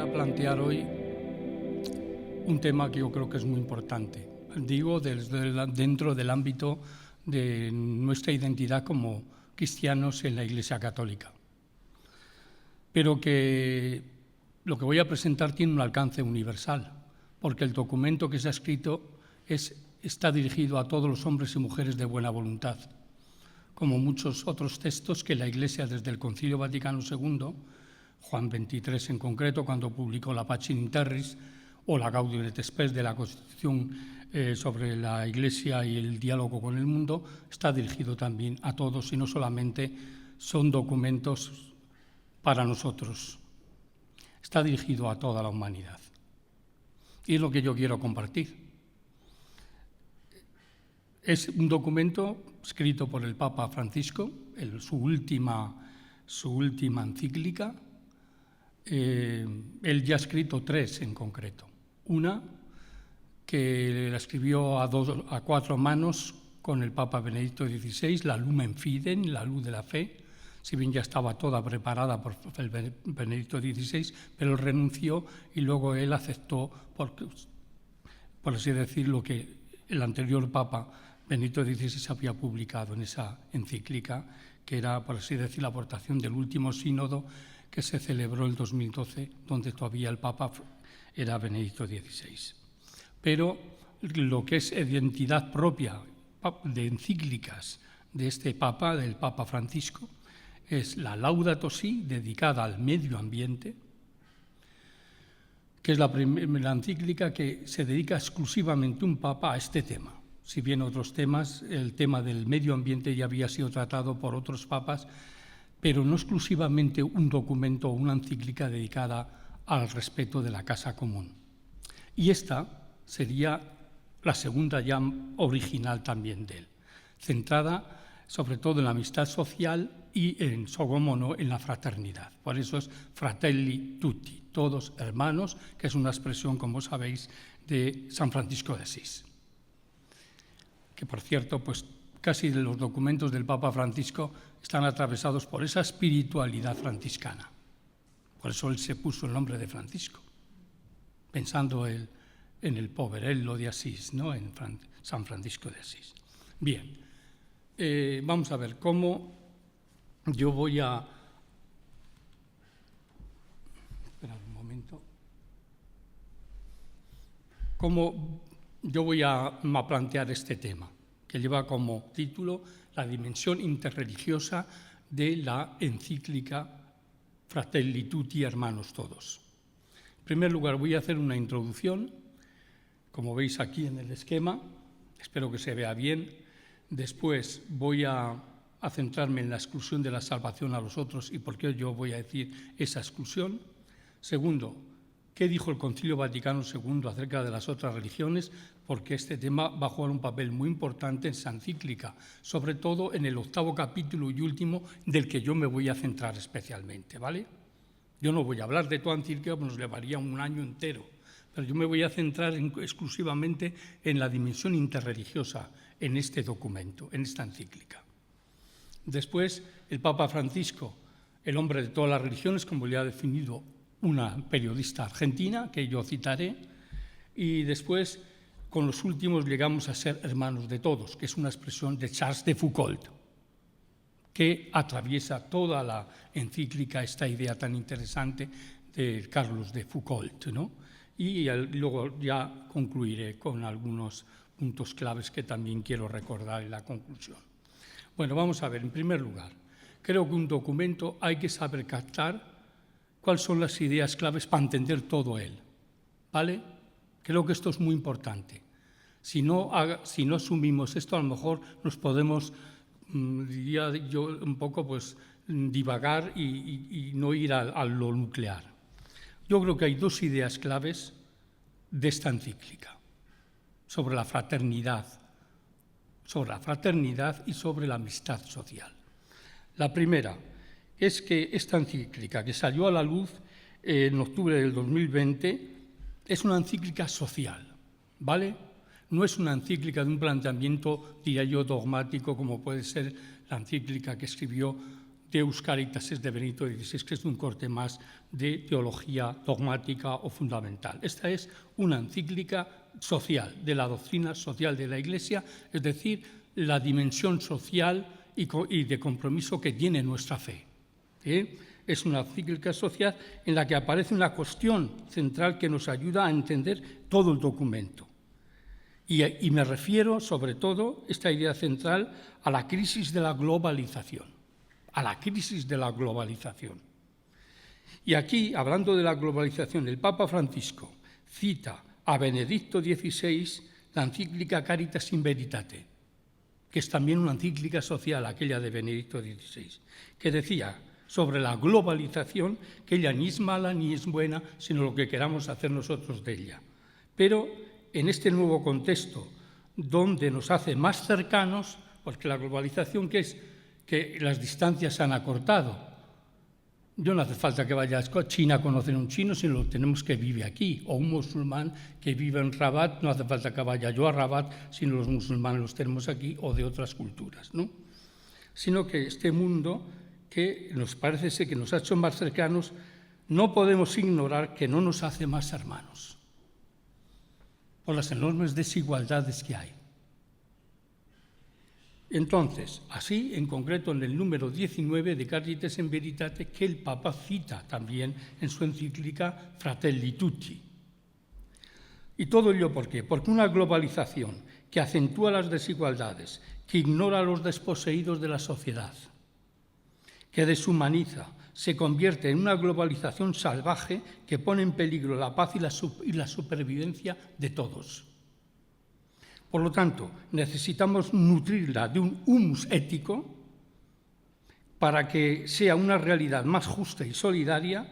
a plantear hoy un tema que yo creo que es muy importante. Digo, dentro del ámbito de nuestra identidad como cristianos en la Iglesia Católica. Pero que lo que voy a presentar tiene un alcance universal, porque el documento que se ha escrito está dirigido a todos los hombres y mujeres de buena voluntad, como muchos otros textos que la Iglesia desde el Concilio Vaticano II, Juan XXIII en concreto, cuando publicó la Pacem in Terris o la Gaudium et Spes de la Constitución sobre la Iglesia y el diálogo con el mundo, está dirigido también a todos y no solamente son documentos para nosotros. Está dirigido a toda la humanidad. Y es lo que yo quiero compartir. Es un documento escrito por el Papa Francisco, su última encíclica. Él ya ha escrito 3 en concreto. Una que la escribió a 4 manos con el Papa Benedicto XVI, la Lumen Fidei, la luz de la fe, si bien ya estaba toda preparada por el Benedicto XVI, pero él renunció y luego él aceptó, por así decirlo, que el anterior Papa Benedicto XVI había publicado en esa encíclica, que era, por así decir, la aportación del último sínodo que se celebró en 2012, donde todavía el Papa era Benedicto XVI. Pero lo que es identidad propia de encíclicas de este Papa, del Papa Francisco, es la Laudato Si, dedicada al medio ambiente, que es la primera encíclica que se dedica exclusivamente un Papa a este tema. Si bien otros temas, el tema del medio ambiente ya había sido tratado por otros papas, pero no exclusivamente un documento o una encíclica dedicada al respeto de la casa común. Y esta sería la segunda ya original también de él, centrada sobre todo en la amistad social y, cómo no, en la fraternidad. Por eso es Fratelli Tutti, todos hermanos, que es una expresión, como sabéis, de San Francisco de Asís. Que, por cierto, pues casi los documentos del Papa Francisco están atravesados por esa espiritualidad franciscana. Por eso él se puso el nombre de Francisco, pensando en el poverello de Asís, ¿no? En San Francisco de Asís. Bien, vamos a ver cómo yo voy a... Esperad un momento. Cómo yo voy a plantear este tema, que lleva como título la dimensión interreligiosa de la encíclica Fratelli Tutti, hermanos todos. En primer lugar, voy a hacer una introducción, como veis aquí en el esquema, espero que se vea bien. Después voy a centrarme en la exclusión de la salvación a los otros y por qué yo voy a decir esa exclusión. Segundo, ¿qué dijo el Concilio Vaticano II acerca de las otras religiones? Porque este tema va a jugar un papel muy importante en esa encíclica, sobre todo en el 8º capítulo y último, del que yo me voy a centrar especialmente, ¿vale? Yo no voy a hablar de toda encíclica, porque nos llevaría un año entero, pero yo me voy a centrar exclusivamente en la dimensión interreligiosa en este documento, en esta encíclica. Después, el Papa Francisco, el hombre de todas las religiones, como le ha definido una periodista argentina, que yo citaré, y después, con los últimos, llegamos a ser hermanos de todos, que es una expresión de Charles de Foucault, que atraviesa toda la encíclica esta idea tan interesante de Carlos de Foucault, ¿no? Y luego ya concluiré con algunos puntos claves que también quiero recordar en la conclusión. Bueno, vamos a ver, en primer lugar, creo que un documento hay que saber captar cuáles son las ideas claves para entender todo él, ¿vale? Creo que esto es muy importante. Si no asumimos esto, a lo mejor nos podemos, diría yo, un poco pues, divagar y no ir a lo nuclear. Yo creo que hay 2 ideas claves de esta encíclica sobre la fraternidad y sobre la amistad social. La primera es que esta encíclica, que salió a la luz en octubre del 2020, es una encíclica social, ¿vale? No es una encíclica de un planteamiento, diría yo, dogmático, como puede ser la encíclica que escribió Deus Caritatis de Benedicto XVI, que es de un corte más de teología dogmática o fundamental. Esta es una encíclica social, de la doctrina social de la Iglesia, es decir, la dimensión social y de compromiso que tiene nuestra fe. Es una encíclica social en la que aparece una cuestión central que nos ayuda a entender todo el documento. Y me refiero, sobre todo, esta idea central, a la crisis de la globalización. A la crisis de la globalización. Y aquí, hablando de la globalización, el Papa Francisco cita a Benedicto XVI la encíclica Caritas in Veritate, que es también una encíclica social, aquella de Benedicto XVI, que decía sobre la globalización que ella ni es mala ni es buena, sino lo que queramos hacer nosotros de ella. Pero en este nuevo contexto, donde nos hace más cercanos, porque la globalización, ¿qué es? Que las distancias se han acortado. Yo no hace falta que vaya a China a conocer a un chino, sino lo tenemos que vive aquí. O un musulmán que vive en Rabat, no hace falta que vaya yo a Rabat, sino los musulmanes los tenemos aquí, o de otras culturas, ¿no? Sino que este mundo que nos parece ser que nos ha hecho más cercanos, no podemos ignorar que no nos hace más hermanos, por las enormes desigualdades que hay. Entonces, así, en concreto en el número 19 de Caritas in Veritate, que el Papa cita también en su encíclica Fratelli Tutti. ¿Y todo ello por qué? Porque una globalización que acentúa las desigualdades, que ignora a los desposeídos de la sociedad, que deshumaniza, se convierte en una globalización salvaje que pone en peligro la paz y la supervivencia de todos. Por lo tanto, necesitamos nutrirla de un humus ético para que sea una realidad más justa y solidaria,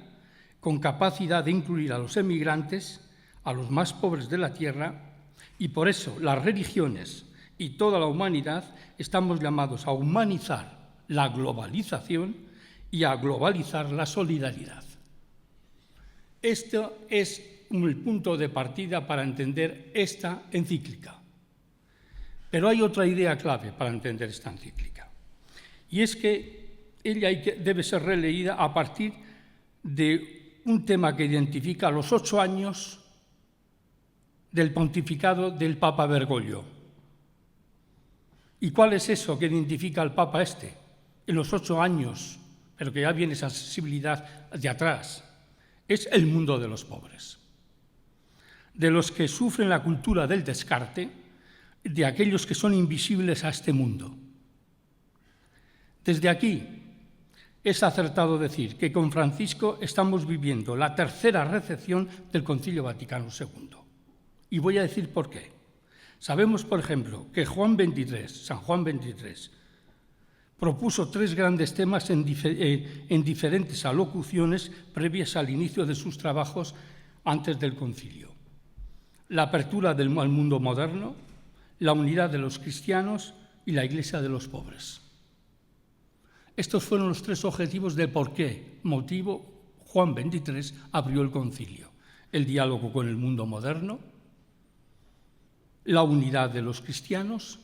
con capacidad de incluir a los emigrantes, a los más pobres de la tierra, y por eso las religiones y toda la humanidad estamos llamados a humanizar la globalización y a globalizar la solidaridad. Esto es el punto de partida para entender esta encíclica. Pero hay otra idea clave para entender esta encíclica, y es que ella debe ser releída a partir de un tema que identifica los 8 años del pontificado del Papa Bergoglio. ¿Y cuál es eso que identifica al Papa este? En los 8 años, pero que ya viene esa sensibilidad de atrás, es el mundo de los pobres, de los que sufren la cultura del descarte, de aquellos que son invisibles a este mundo. Desde aquí es acertado decir que con Francisco estamos viviendo la tercera recepción del Concilio Vaticano II. Y voy a decir por qué. Sabemos, por ejemplo, que San Juan XXIII, propuso 3 grandes temas en diferentes alocuciones previas al inicio de sus trabajos antes del concilio. La apertura al mundo moderno, la unidad de los cristianos y la Iglesia de los pobres. Estos fueron los 3 objetivos de por qué motivo Juan XXIII abrió el concilio. El diálogo con el mundo moderno, la unidad de los cristianos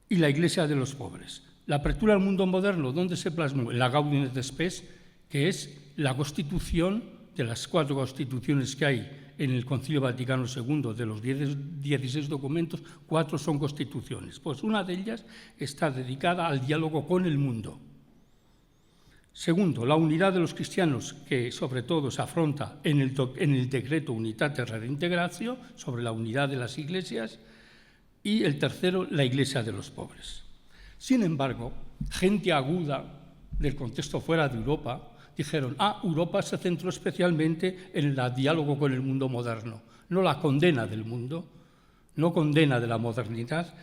y la Iglesia de los pobres. La apertura al mundo moderno, ¿dónde se plasmó? En la Gaudium et Spes, que es la constitución de las 4 constituciones que hay en el Concilio Vaticano II, de los 16 documentos, 4 son constituciones. Pues una de ellas está dedicada al diálogo con el mundo. Segundo, la unidad de los cristianos, que sobre todo se afronta en el decreto Unitate Redintegratio, sobre la unidad de las iglesias. Y el tercero, la Iglesia de los pobres. Sin embargo, gente aguda del contexto fuera de Europa dijeron, Europa se centró especialmente en el diálogo con el mundo moderno, no la condena del mundo, no condena de la modernidad,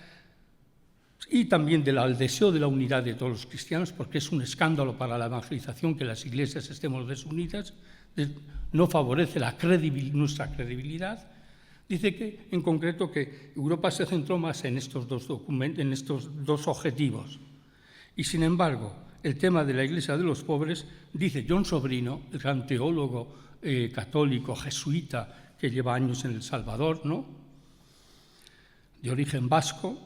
y también del deseo de la unidad de todos los cristianos, porque es un escándalo para la evangelización que las iglesias estemos desunidas, no favorece nuestra credibilidad. Dice que, en concreto, que Europa se centró más en estos 2 objetivos. Y, sin embargo, el tema de la Iglesia de los pobres, dice John Sobrino, el gran teólogo católico jesuita que lleva años en El Salvador, ¿no?, de origen vasco,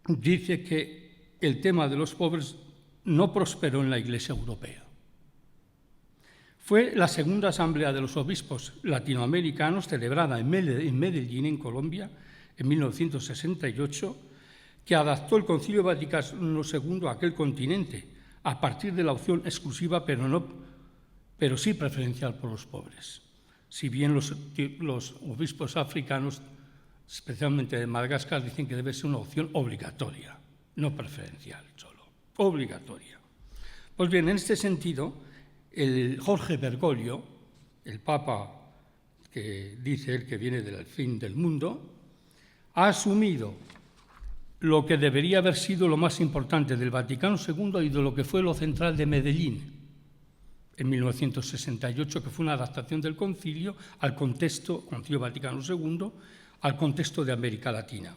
dice que el tema de los pobres no prosperó en la Iglesia europea. Fue la segunda asamblea de los obispos latinoamericanos celebrada en Medellín, en Colombia, en 1968, que adaptó el Concilio Vaticano II a aquel continente, a partir de la opción exclusiva, pero sí preferencial por los pobres. Si bien los obispos africanos, especialmente de Madagascar, dicen que debe ser una opción obligatoria, no preferencial solo, obligatoria. Pues bien, en este sentido, el Jorge Bergoglio, el Papa que dice él que viene del fin del mundo, ha asumido lo que debería haber sido lo más importante del Vaticano II y de lo que fue lo central de Medellín en 1968, que fue una adaptación del concilio al contexto, Concilio Vaticano II, al contexto de América Latina.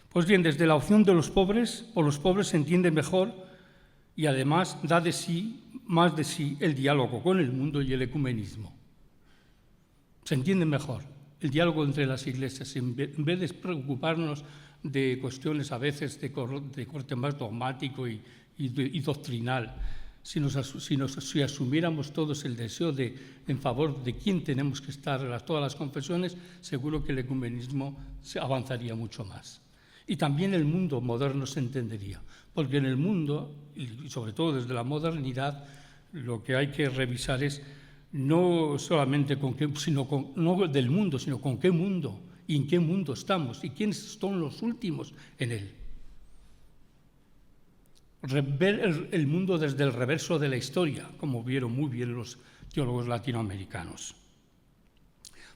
Pues bien, desde la opción de los pobres, por los pobres se entiende mejor y además da más de sí el diálogo con el mundo y el ecumenismo. Se entiende mejor el diálogo entre las iglesias, en vez de preocuparnos de cuestiones a veces de corte más dogmático y doctrinal. Si asumiéramos todos el deseo en favor de quién tenemos que estar en todas las confesiones, seguro que el ecumenismo avanzaría mucho más. Y también el mundo moderno se entendería, porque en el mundo, y sobre todo desde la modernidad, lo que hay que revisar es no solamente no del mundo, sino con qué mundo y en qué mundo estamos y quiénes son los últimos en él. Ver el mundo desde el reverso de la historia, como vieron muy bien los teólogos latinoamericanos.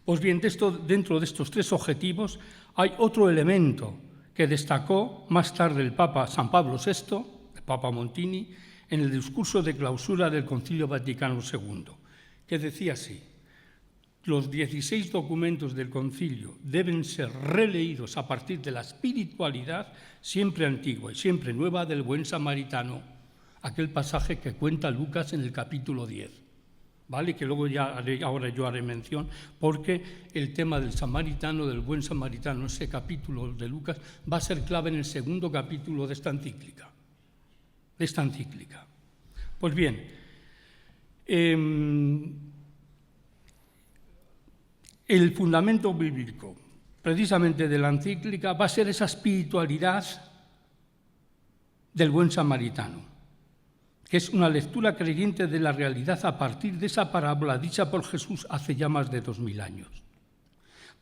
Pues bien, dentro de estos tres objetivos hay otro elemento que destacó más tarde el Papa San Pablo VI, el Papa Montini, en el discurso de clausura del Concilio Vaticano II, que decía así: los 16 documentos del concilio deben ser releídos a partir de la espiritualidad siempre antigua y siempre nueva del buen samaritano, aquel pasaje que cuenta Lucas en el capítulo 10, ¿vale? Que luego ahora yo haré mención, porque el tema del samaritano, del buen samaritano, ese capítulo de Lucas, va a ser clave en el segundo capítulo de esta encíclica. Pues bien, el fundamento bíblico, precisamente de la encíclica, va a ser esa espiritualidad del buen samaritano, que es una lectura creyente de la realidad a partir de esa parábola dicha por Jesús hace ya más de 2000 años.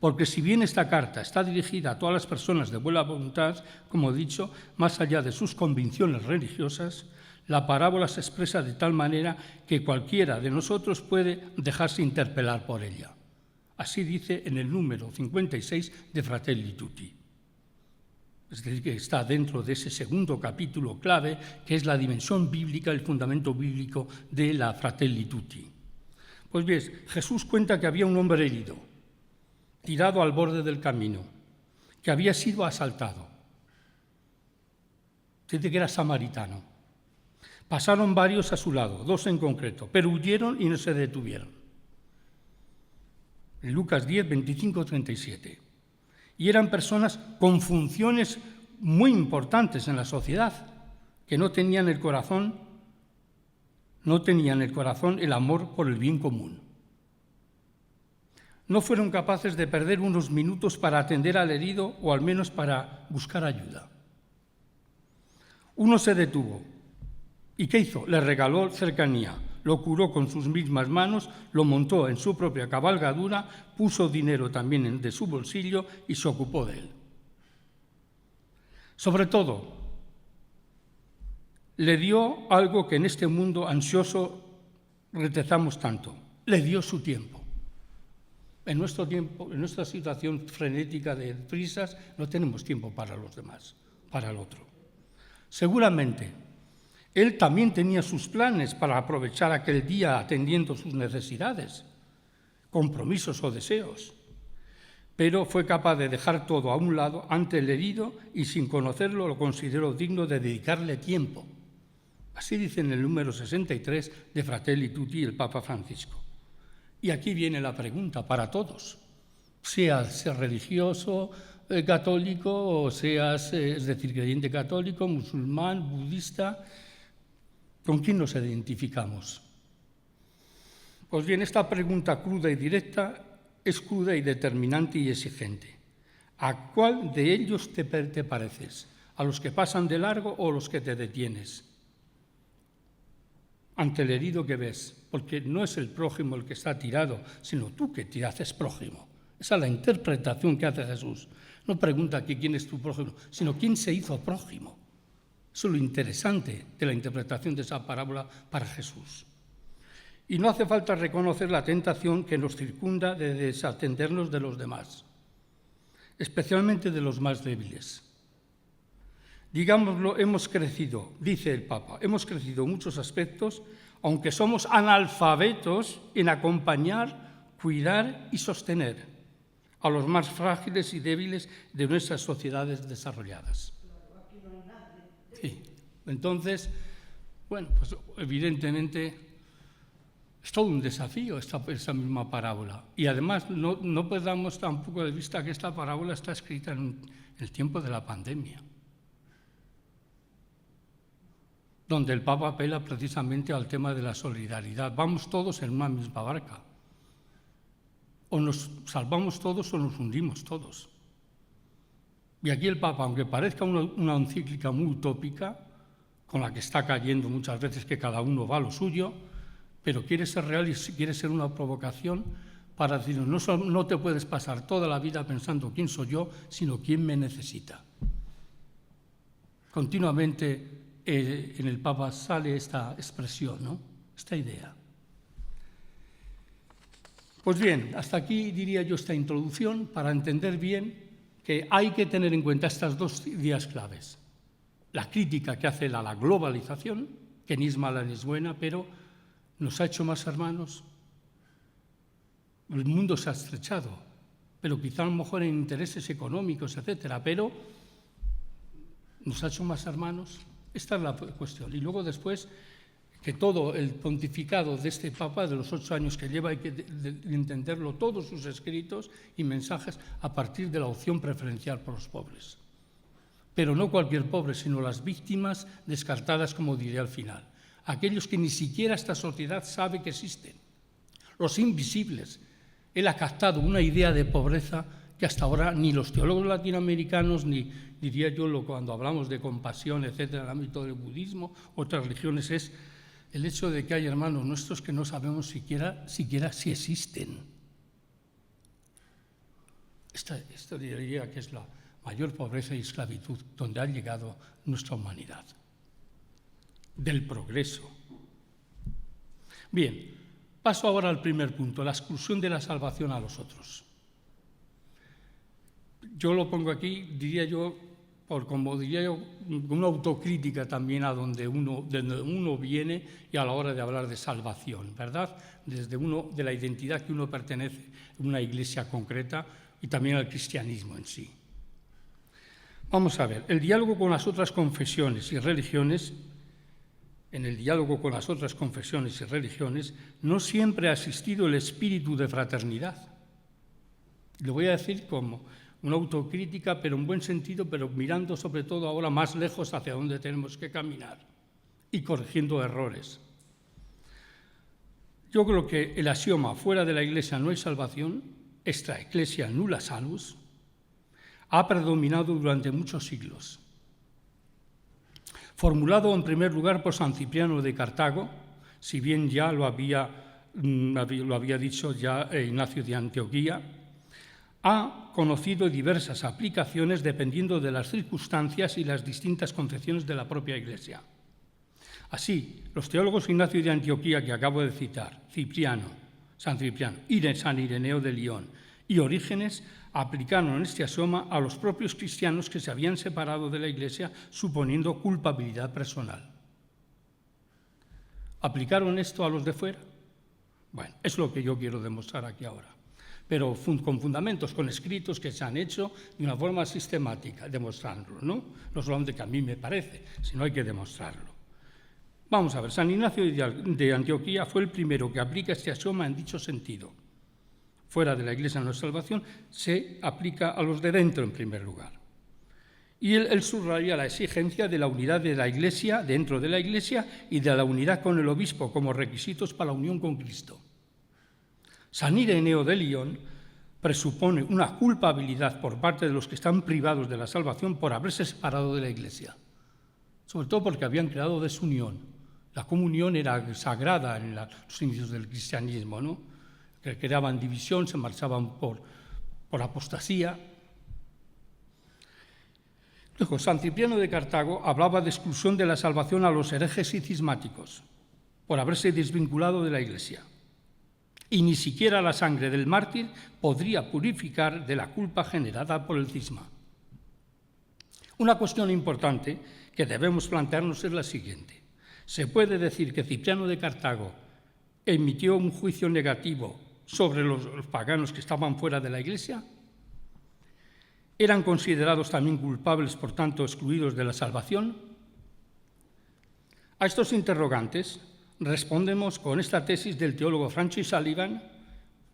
Porque si bien esta carta está dirigida a todas las personas de buena voluntad, como he dicho, más allá de sus convicciones religiosas, la parábola se expresa de tal manera que cualquiera de nosotros puede dejarse interpelar por ella. Así dice en el número 56 de Fratelli Tutti. Es decir, que está dentro de ese segundo capítulo clave, que es la dimensión bíblica, el fundamento bíblico de la Fratelli Tutti. Pues bien, Jesús cuenta que había un hombre herido, tirado al borde del camino, que había sido asaltado. Dice que era samaritano. Pasaron varios a su lado, 2 en concreto, pero huyeron y no se detuvieron. En Lucas 10, 25, 37. Y eran personas con funciones muy importantes en la sociedad, que no tenían en el corazón el amor por el bien común. No fueron capaces de perder unos minutos para atender al herido o al menos para buscar ayuda. Uno se detuvo. ¿Y qué hizo? Le regaló cercanía, lo curó con sus mismas manos, lo montó en su propia cabalgadura, puso dinero también de su bolsillo y se ocupó de él. Sobre todo, le dio algo que en este mundo ansioso rechazamos tanto, le dio su tiempo. En nuestro tiempo, en nuestra situación frenética de prisas, no tenemos tiempo para los demás, para el otro. Seguramente, él también tenía sus planes para aprovechar aquel día atendiendo sus necesidades, compromisos o deseos, pero fue capaz de dejar todo a un lado ante el herido y sin conocerlo lo consideró digno de dedicarle tiempo. Así dice en el número 63 de Fratelli Tutti el Papa Francisco. Y aquí viene la pregunta para todos, seas religioso, católico, o seas, es decir, creyente católico, musulmán, budista, ¿Con quién nos identificamos? Pues bien, esta pregunta cruda y directa es cruda y determinante y exigente. ¿A cuál de ellos te pareces? ¿A los que pasan de largo o a los que te detienes ante el herido que ves? Porque no es el prójimo el que está tirado, sino tú que te haces prójimo. Esa es la interpretación que hace Jesús. No pregunta aquí quién es tu prójimo, sino quién se hizo prójimo. Eso es lo interesante de la interpretación de esa parábola para Jesús. Y no hace falta reconocer la tentación que nos circunda de desatendernos de los demás, especialmente de los más débiles. Digámoslo, hemos crecido, dice el Papa, hemos crecido en muchos aspectos, aunque somos analfabetos en acompañar, cuidar y sostener a los más frágiles y débiles de nuestras sociedades desarrolladas. Sí. Entonces, bueno, pues evidentemente es todo un desafío esa misma parábola. Y además no perdamos tampoco de vista que esta parábola está escrita en el tiempo de la pandemia, donde el Papa apela precisamente al tema de la solidaridad. Vamos todos en una misma barca. O nos salvamos todos o nos hundimos todos. Y aquí el Papa, aunque parezca una encíclica muy utópica, con la que está cayendo muchas veces que cada uno va a lo suyo, pero quiere ser real y quiere ser una provocación para decir, no te puedes pasar toda la vida pensando quién soy yo, sino quién me necesita. Continuamente en el Papa sale esta expresión, ¿no? Esta idea. Pues bien, hasta aquí diría yo esta introducción para entender bien que hay que tener en cuenta estas dos ideas claves. La crítica que hace a la globalización, que ni es mala ni es buena, pero nos ha hecho más hermanos. El mundo se ha estrechado, pero quizá a lo mejor en intereses económicos, etcétera, pero nos ha hecho más hermanos. Esta es la cuestión. Y luego después, que todo el pontificado de este Papa, de los 8 años que lleva, hay que entenderlo, todos sus escritos y mensajes, a partir de la opción preferencial por los pobres. Pero no cualquier pobre, sino las víctimas descartadas, como diré al final. Aquellos que ni siquiera esta sociedad sabe que existen. Los invisibles. Él ha captado una idea de pobreza que hasta ahora ni los teólogos latinoamericanos, ni, diría yo, cuando hablamos de compasión, etcétera, en el ámbito del budismo, otras religiones, es el hecho de que hay hermanos nuestros que no sabemos siquiera si existen. Esto diría que es la mayor pobreza y esclavitud donde ha llegado nuestra humanidad. Del progreso. Bien, paso ahora al primer punto, la exclusión de la salvación a los otros. Yo lo pongo aquí, diría yo, una autocrítica también a donde uno viene y a la hora de hablar de salvación, ¿verdad? De la identidad que uno pertenece a una iglesia concreta y también al cristianismo en sí. Vamos a ver, el diálogo con las otras confesiones y religiones, en el diálogo con las otras confesiones y religiones, no siempre ha existido el espíritu de fraternidad. Lo voy a decir como una autocrítica, pero en buen sentido, pero mirando sobre todo ahora más lejos hacia dónde tenemos que caminar y corrigiendo errores. Yo creo que el axioma fuera de la Iglesia no hay salvación, extra ecclesia nulla salus, ha predominado durante muchos siglos. Formulado en primer lugar por San Cipriano de Cartago, si bien ya lo había dicho ya Ignacio de Antioquía, ha conocido diversas aplicaciones dependiendo de las circunstancias y las distintas concepciones de la propia Iglesia. Así, los teólogos Ignacio de Antioquía, que acabo de citar, San Cipriano, San Ireneo de León y Orígenes, aplicaron este axioma a los propios cristianos que se habían separado de la Iglesia, suponiendo culpabilidad personal. ¿Aplicaron esto a los de fuera? Bueno, es lo que yo quiero demostrar aquí ahora, pero con fundamentos, con escritos que se han hecho de una forma sistemática, demostrándolo, ¿no? No solamente que a mí me parece, sino hay que demostrarlo. Vamos a ver, San Ignacio de Antioquía fue el primero que aplica este axioma en dicho sentido. Fuera de la Iglesia no hay salvación, se aplica a los de dentro en primer lugar. Y él subraya la exigencia de la unidad de la Iglesia, dentro de la Iglesia, y de la unidad con el obispo como requisitos para la unión con Cristo. San Ireneo de Lyon presupone una culpabilidad por parte de los que están privados de la salvación por haberse separado de la Iglesia, sobre todo porque habían creado desunión. La comunión era sagrada en los inicios del cristianismo, ¿no? Que creaban división, se marchaban por apostasía. Luego, San Cipriano de Cartago hablaba de exclusión de la salvación a los herejes y cismáticos por haberse desvinculado de la Iglesia. Y ni siquiera la sangre del mártir podría purificar de la culpa generada por el cisma. Una cuestión importante que debemos plantearnos es la siguiente. ¿Se puede decir que Cipriano de Cartago emitió un juicio negativo sobre los paganos que estaban fuera de la Iglesia? ¿Eran considerados también culpables, por tanto, excluidos de la salvación? A estos interrogantes respondemos con esta tesis del teólogo Francis Sullivan,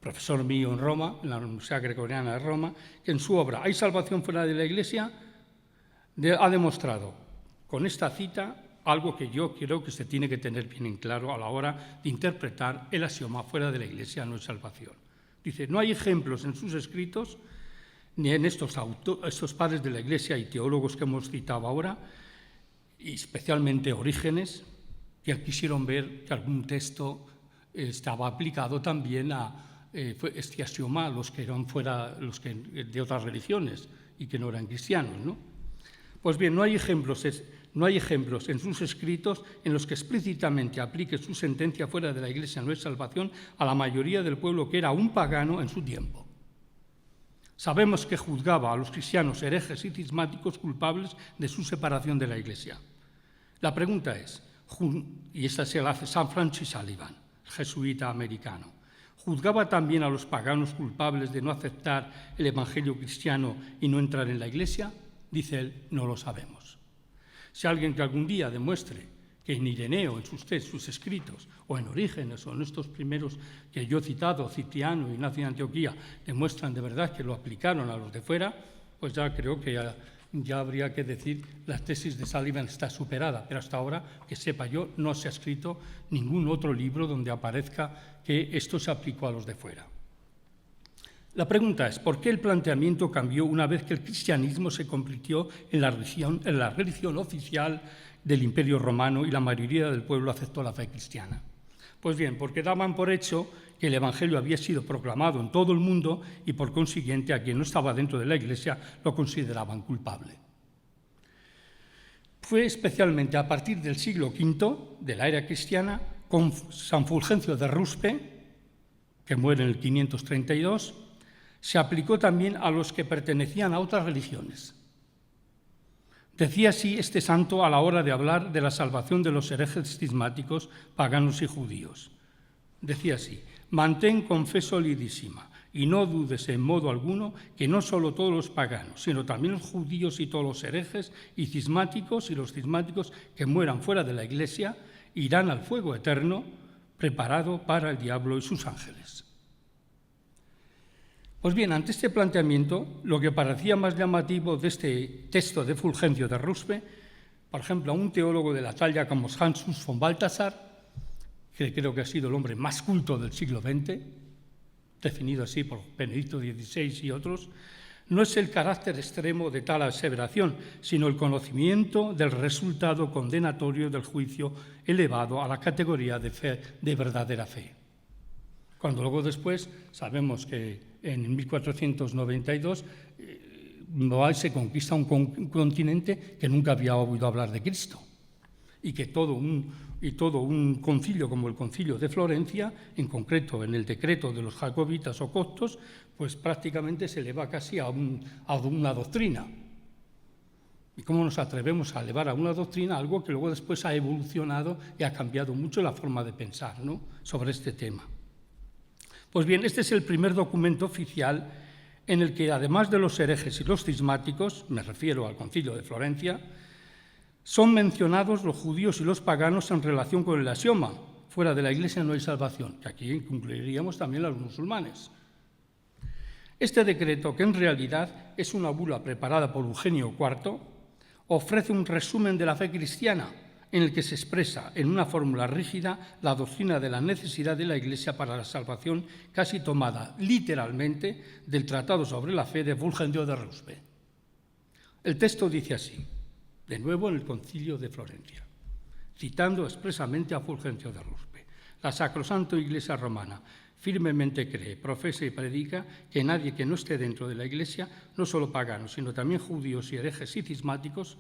profesor mío en Roma, en la Universidad Gregoriana de Roma, que en su obra ¿Hay salvación fuera de la Iglesia? Ha demostrado con esta cita algo que yo creo que se tiene que tener bien en claro a la hora de interpretar el axioma fuera de la Iglesia no hay salvación. Dice, no hay ejemplos en sus escritos ni en estos padres de la Iglesia y teólogos que hemos citado ahora, y especialmente Orígenes, que quisieron ver que algún texto estaba aplicado también a este axioma a los que eran fuera de otras religiones y que no eran cristianos, ¿no? Pues bien, no hay ejemplos en sus escritos en los que explícitamente aplique su sentencia fuera de la Iglesia no es salvación a la mayoría del pueblo que era un pagano en su tiempo. Sabemos que juzgaba a los cristianos herejes y cismáticos culpables de su separación de la Iglesia. La pregunta es, y esta se la hace San Francis Sullivan, jesuita americano, ¿juzgaba también a los paganos culpables de no aceptar el evangelio cristiano y no entrar en la Iglesia? Dice él, no lo sabemos. Si alguien que algún día demuestre que en Ireneo, en sus escritos, o en Orígenes, o en estos primeros que yo he citado, Cipriano, Ignacio de Antioquía, demuestran de verdad que lo aplicaron a los de fuera, pues ya creo que ya habría que decir la tesis de Sullivan está superada, pero hasta ahora, que sepa yo, no se ha escrito ningún otro libro donde aparezca que esto se aplicó a los de fuera. La pregunta es, ¿por qué el planteamiento cambió una vez que el cristianismo se convirtió en la religión oficial del Imperio Romano y la mayoría del pueblo aceptó la fe cristiana? Pues bien, porque daban por hecho que el Evangelio había sido proclamado en todo el mundo y por consiguiente a quien no estaba dentro de la Iglesia lo consideraban culpable. Fue especialmente a partir del siglo V de la era cristiana, con San Fulgencio de Ruspe, que muere en el 532, se aplicó también a los que pertenecían a otras religiones. Decía así este santo a la hora de hablar de la salvación de los herejes cismáticos, paganos y judíos. Decía así, mantén con fe solidísima y no dudes en modo alguno que no solo todos los paganos, sino también los judíos y todos los herejes y los cismáticos que mueran fuera de la Iglesia irán al fuego eterno preparado para el diablo y sus ángeles. Pues bien, ante este planteamiento, lo que parecía más llamativo de este texto de Fulgencio de Ruspe, por ejemplo, a un teólogo de la talla como Hans von Balthasar, que creo que ha sido el hombre más culto del siglo XX, definido así por Benedicto XVI y otros, no es el carácter extremo de tal aseveración, sino el conocimiento del resultado condenatorio del juicio elevado a la categoría de fe, de verdadera fe. Cuando luego después sabemos que en 1492 se conquista un continente que nunca había oído hablar de Cristo y que todo un concilio como el concilio de Florencia, en concreto en el decreto de los jacobitas o coptos, pues prácticamente se eleva casi a una doctrina. ¿Y cómo nos atrevemos a elevar a una doctrina algo que luego después ha evolucionado y ha cambiado mucho la forma de pensar, ¿no?, sobre este tema? Pues bien, este es el primer documento oficial en el que, además de los herejes y los cismáticos, me refiero al Concilio de Florencia, son mencionados los judíos y los paganos en relación con el axioma, fuera de la Iglesia no hay salvación, que aquí incluiríamos también a los musulmanes. Este decreto, que en realidad es una bula preparada por Eugenio IV, ofrece un resumen de la fe cristiana en el que se expresa en una fórmula rígida la doctrina de la necesidad de la Iglesia para la salvación, casi tomada literalmente del Tratado sobre la Fe de Fulgencio de Ruspe. El texto dice así, de nuevo en el Concilio de Florencia, citando expresamente a Fulgencio de Ruspe: la sacrosanto Iglesia romana firmemente cree, profesa y predica que nadie que no esté dentro de la Iglesia, no solo paganos, sino también judíos y herejes y cismáticos,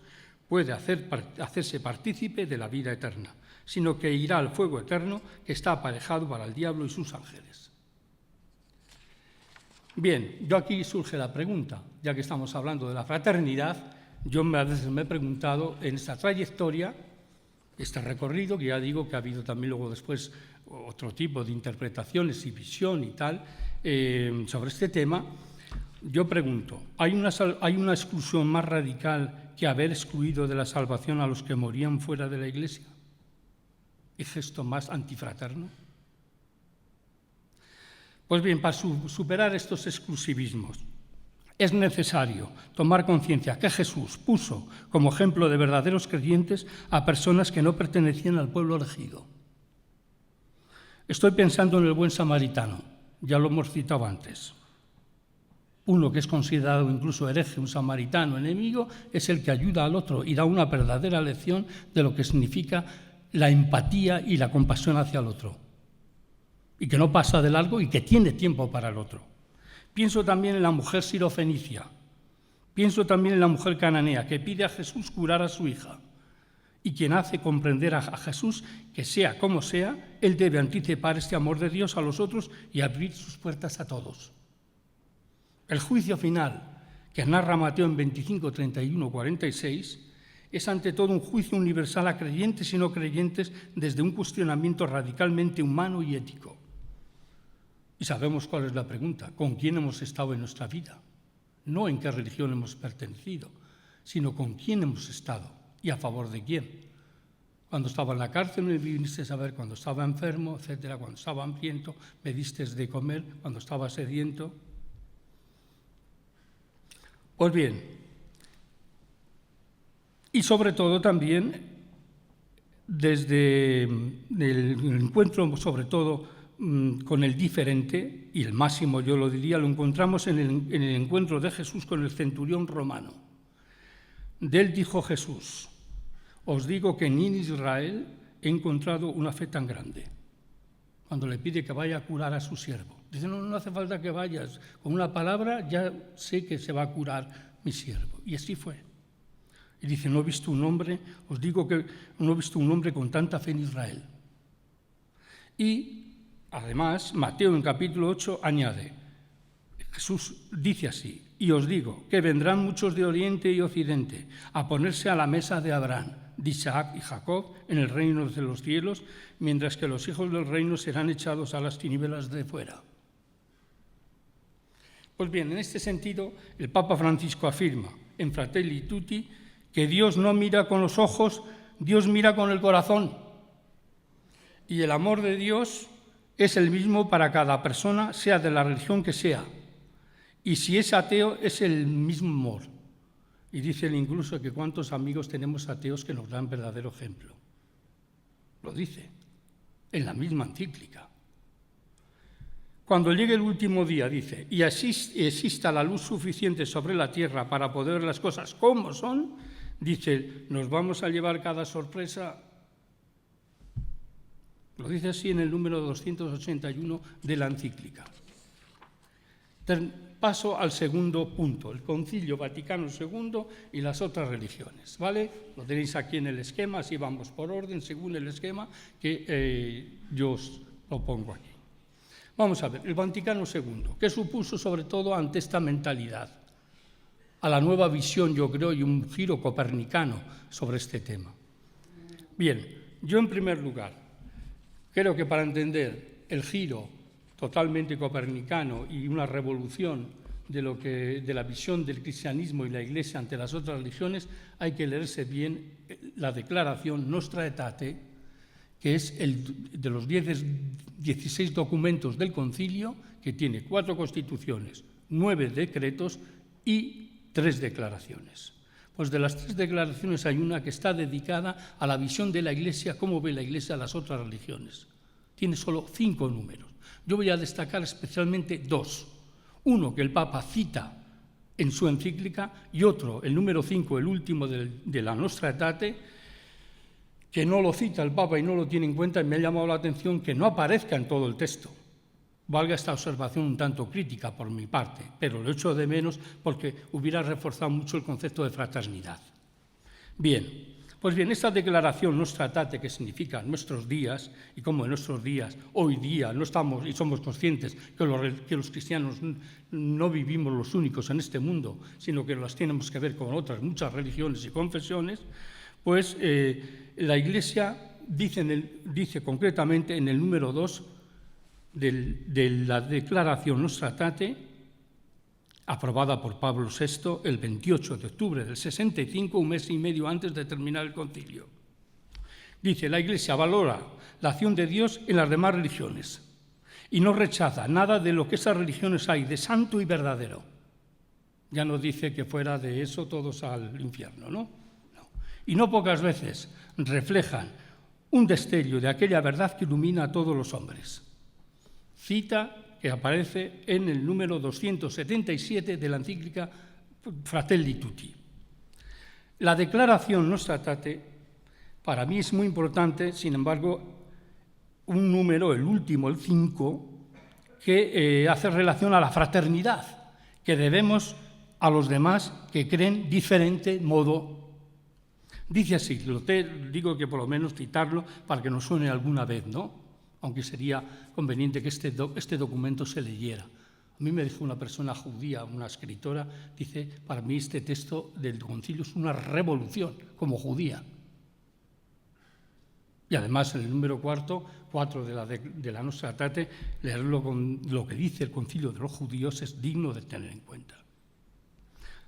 puede hacerse partícipe de la vida eterna, sino que irá al fuego eterno que está aparejado para el diablo y sus ángeles. Bien, yo aquí surge la pregunta, ya que estamos hablando de la fraternidad, yo a veces me he preguntado en esta trayectoria, este recorrido, que ya digo que ha habido también luego después otro tipo de interpretaciones y visión y tal sobre este tema, yo pregunto, ¿hay una exclusión más radical que haber excluido de la salvación a los que morían fuera de la Iglesia? ¿Es gesto más antifraterno? Pues bien, para superar estos exclusivismos es necesario tomar conciencia que Jesús puso como ejemplo de verdaderos creyentes a personas que no pertenecían al pueblo elegido. Estoy pensando en el buen samaritano, ya lo hemos citado antes. Uno que es considerado incluso hereje, un samaritano enemigo, es el que ayuda al otro y da una verdadera lección de lo que significa la empatía y la compasión hacia el otro. Y que no pasa de largo y que tiene tiempo para el otro. Pienso también en la mujer sirofenicia. Pienso también en la mujer cananea que pide a Jesús curar a su hija. Y quien hace comprender a Jesús que sea como sea, él debe anticipar este amor de Dios a los otros y abrir sus puertas a todos. El juicio final, que narra Mateo en 25, 31, 46, es ante todo un juicio universal a creyentes y no creyentes desde un cuestionamiento radicalmente humano y ético. Y sabemos cuál es la pregunta: ¿con quién hemos estado en nuestra vida? No en qué religión hemos pertenecido, sino con quién hemos estado y a favor de quién. Cuando estaba en la cárcel me viniste a saber, cuando estaba enfermo, etcétera, cuando estaba hambriento me diste de comer, cuando estaba sediento. Pues bien, y sobre todo también desde el encuentro, sobre todo con el diferente, y el máximo yo lo diría, lo encontramos en el encuentro de Jesús con el centurión romano. De él dijo Jesús: os digo que ni en Israel he encontrado una fe tan grande. Cuando le pide que vaya a curar a su siervo. Dice, no hace falta que vayas, con una palabra ya sé que se va a curar mi siervo. Y así fue. Y dice, no he visto un hombre, os digo que no he visto un hombre con tanta fe en Israel. Y además, Mateo en capítulo 8 añade, Jesús dice así, y os digo que vendrán muchos de Oriente y Occidente a ponerse a la mesa de Abraham, de Isaac y Jacob en el reino de los cielos, mientras que los hijos del reino serán echados a las tinieblas de fuera. Pues bien, en este sentido, el Papa Francisco afirma en Fratelli Tutti que Dios no mira con los ojos, Dios mira con el corazón. Y el amor de Dios es el mismo para cada persona, sea de la religión que sea. Y si es ateo, es el mismo amor. Y dice incluso que cuántos amigos tenemos ateos que nos dan verdadero ejemplo. Lo dice, en la misma encíclica. Cuando llegue el último día, dice, y exista la luz suficiente sobre la tierra para poder ver las cosas como son, dice, nos vamos a llevar cada sorpresa. Lo dice así en el número 281 de la encíclica. Paso al segundo punto, el Concilio Vaticano II y las otras religiones, ¿vale? Lo tenéis aquí en el esquema, así vamos por orden, según el esquema que yo os lo pongo aquí. Vamos a ver, el Vaticano II, ¿qué supuso sobre todo ante esta mentalidad? A la nueva visión, yo creo, y un giro copernicano sobre este tema. Bien, yo en primer lugar, creo que para entender el giro totalmente copernicano y una revolución de la visión del cristianismo y la Iglesia ante las otras religiones, hay que leerse bien la declaración Nostra Aetate, que es de los 16 documentos del concilio, que tiene 4 constituciones, 9 decretos y 3 declaraciones. Pues de las 3 declaraciones hay una que está dedicada a la visión de la Iglesia, cómo ve la Iglesia a las otras religiones. Tiene solo 5 números. Yo voy a destacar especialmente 2. Uno que el Papa cita en su encíclica y otro, el número 5, el último de la Nostra Aetate, que no lo cita el Papa y no lo tiene en cuenta, y me ha llamado la atención que no aparezca en todo el texto. Valga esta observación un tanto crítica por mi parte, pero lo echo de menos porque hubiera reforzado mucho el concepto de fraternidad. Bien, pues bien, esta declaración Nostra Aetate, que significa nuestros días, y como en nuestros días, hoy día, no estamos y somos conscientes que los cristianos no vivimos los únicos en este mundo, sino que las tenemos que ver con otras muchas religiones y confesiones, pues la Iglesia dice concretamente en el número 2 de la declaración Nostra Aetate, aprobada por Pablo VI el 28 de octubre del 65, un mes y medio antes de terminar el concilio. Dice, la Iglesia valora la acción de Dios en las demás religiones y no rechaza nada de lo que esas religiones hay de santo y verdadero. Ya nos dice que fuera de eso todos al infierno, ¿no? Y no pocas veces reflejan un destello de aquella verdad que ilumina a todos los hombres. Cita que aparece en el número 277 de la encíclica Fratelli Tutti. La declaración Nostra Aetate para mí es muy importante, sin embargo, un número, el último, el 5, que hace relación a la fraternidad que debemos a los demás que creen diferente modo. Dice así, digo que por lo menos citarlo para que nos suene alguna vez, ¿no? Aunque sería conveniente que este documento se leyera. A mí me dijo una persona judía, una escritora, dice, para mí este texto del concilio es una revolución como judía. Y además en el número 4 de la Nostra Aetate, leerlo con lo que dice el concilio de los judíos es digno de tener en cuenta.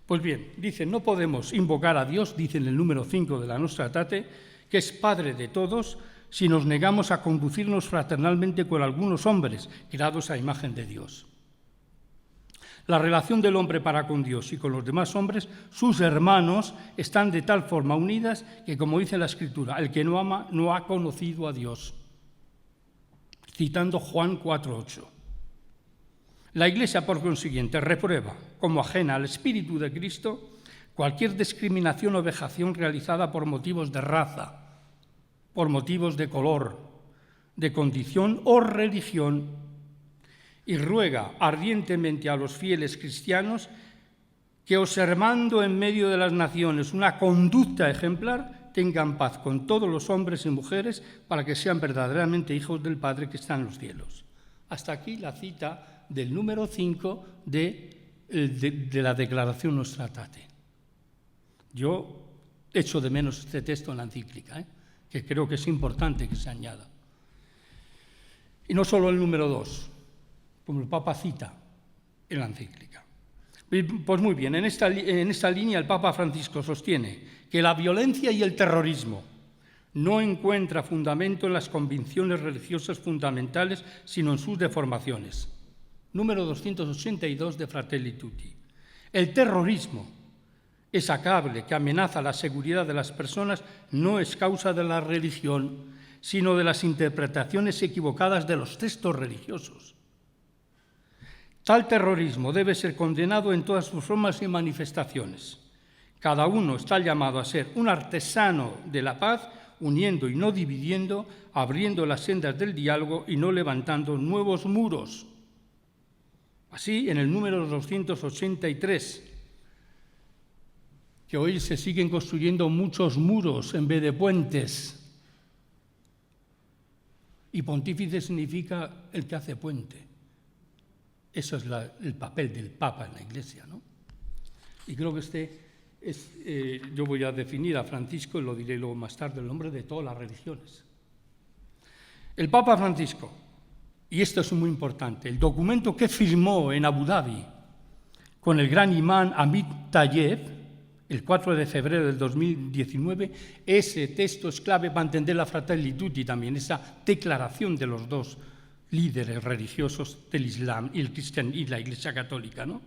Pues bien, dice, no podemos invocar a Dios, dice en el número 5 de la Nostra Aetate, que es Padre de todos, si nos negamos a conducirnos fraternalmente con algunos hombres creados a imagen de Dios. La relación del hombre para con Dios y con los demás hombres, sus hermanos, están de tal forma unidas que, como dice la Escritura, el que no ama no ha conocido a Dios. Citando Juan 4:8. La Iglesia, por consiguiente, reprueba como ajena al Espíritu de Cristo cualquier discriminación o vejación realizada por motivos de raza, por motivos de color, de condición o religión, y ruega ardientemente a los fieles cristianos que, observando en medio de las naciones una conducta ejemplar, tengan paz con todos los hombres y mujeres para que sean verdaderamente hijos del Padre que está en los cielos. Hasta aquí la cita del número 5 de la declaración Nostra Aetate. Yo echo de menos este texto en la encíclica, que creo que es importante que se añada. Y no solo el número 2, como el Papa cita en la encíclica. Pues muy bien, en esta línea el Papa Francisco sostiene que la violencia y el terrorismo no encuentra fundamento en las convicciones religiosas fundamentales, sino en sus deformaciones. Número 282 de Fratelli Tutti. El terrorismo execrable que amenaza la seguridad de las personas no es causa de la religión, sino de las interpretaciones equivocadas de los textos religiosos. Tal terrorismo debe ser condenado en todas sus formas y manifestaciones. Cada uno está llamado a ser un artesano de la paz, uniendo y no dividiendo, abriendo las sendas del diálogo y no levantando nuevos muros. Así, en el número 283, que hoy se siguen construyendo muchos muros en vez de puentes. Y pontífice significa el que hace puente. Eso es el papel del Papa en la Iglesia, ¿no? Y creo que yo voy a definir a Francisco, y lo diré luego más tarde, el nombre de todas las religiones. El Papa Francisco, y esto es muy importante, el documento que firmó en Abu Dhabi con el gran imán Hamid Tayeb, el 4 de febrero del 2019, ese texto es clave para entender la Fratelli Tutti también, esa declaración de los dos líderes religiosos del Islam y la Iglesia Católica, ¿no?